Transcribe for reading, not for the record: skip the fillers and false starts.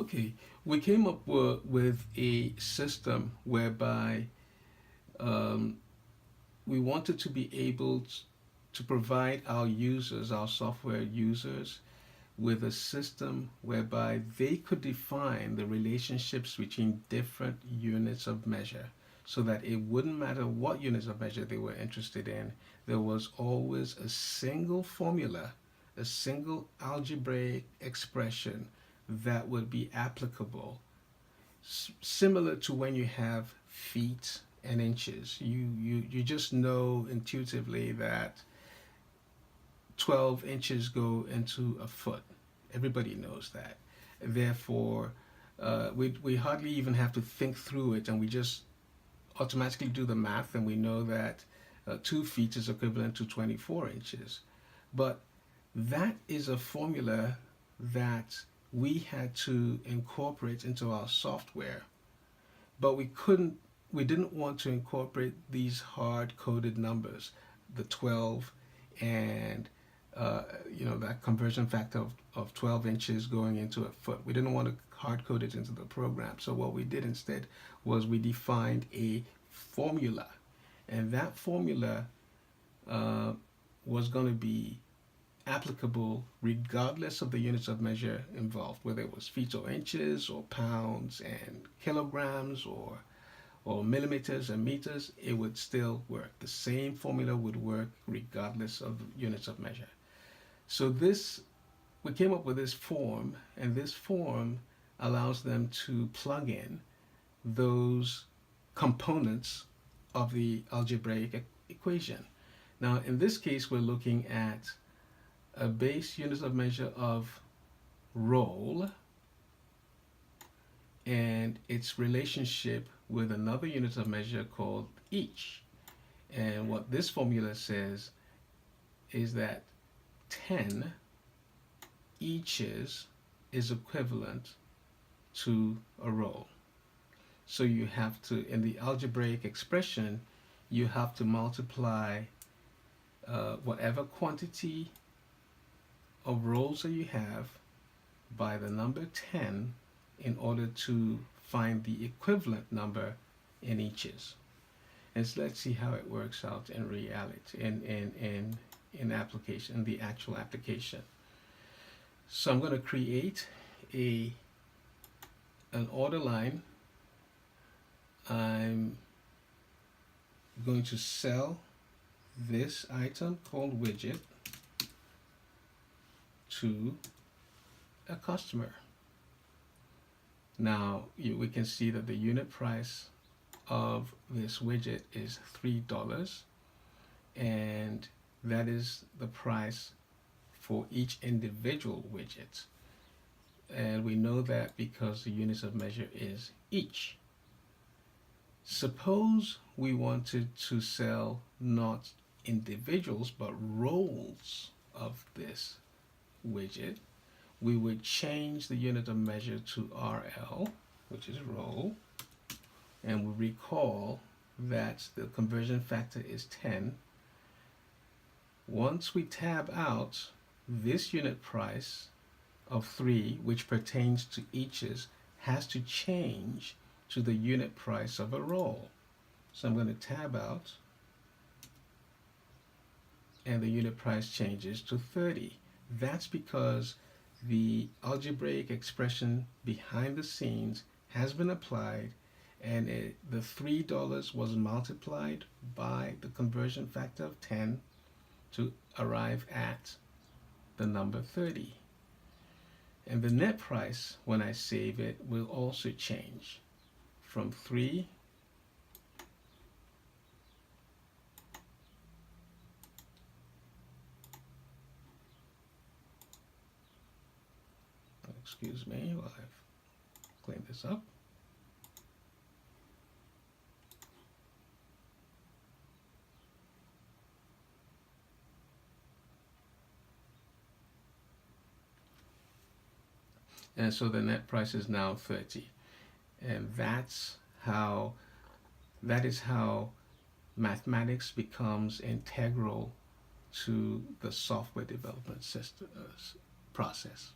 Okay, we came up with a system whereby um, we wanted to be able to provide our users, our software users, with a system whereby they could define the relationships between different units of measure so that it wouldn't matter what units of measure they were interested in. There was always a single formula, a single algebraic expression that would be applicable, similar to when you have feet and inches. You just know intuitively that 12 inches go into a foot. Everybody knows that. Therefore, we hardly even have to think through it, and we just automatically do the math, and we know that 2 feet is equivalent to 24 inches. But that is a formula that we had to incorporate into our software, but we didn't want to incorporate these hard coded numbers, the 12 and that conversion factor of 12 inches going into a foot. We didn't want to hard code it into the program. So what we did instead was we defined a formula, and that formula was going to be applicable regardless of the units of measure involved, whether it was feet or inches or pounds and kilograms or millimeters and meters. It would still work. The same formula would work regardless of units of measure. So we came up with this form, and this form allows them to plug in those components of the algebraic equation. Now, in this case, we're looking at a base unit of measure of roll and its relationship with another unit of measure called each. And what this formula says is that 10 eaches is equivalent to a roll. So you have to, in the algebraic expression, you have to multiply whatever quantity of rolls that you have by the number 10 in order to find the equivalent number in eaches. And so let's see how it works out in reality, in application, in the actual application. So I'm going to create an order line. I'm going to sell this item called widget to a customer. Now we can see that the unit price of this widget is $3, and that is the price for each individual widget. And we know that because the units of measure is each. Suppose we wanted to sell not individuals but rolls of this widget. We would change the unit of measure to RL, which is roll, and we recall that the conversion factor is 10. Once we tab out, this unit price of 3, which pertains to eaches, has to change to the unit price of a roll. So I'm going to tab out, and the unit price changes to 30. That's because the algebraic expression behind the scenes has been applied, and the $3 was multiplied by the conversion factor of 10 to arrive at the number 30. And the net price, when I save it, will also change from 3 excuse me while I've cleaned this up. And so the net price is now 30. And that is how mathematics becomes integral to the software development system process.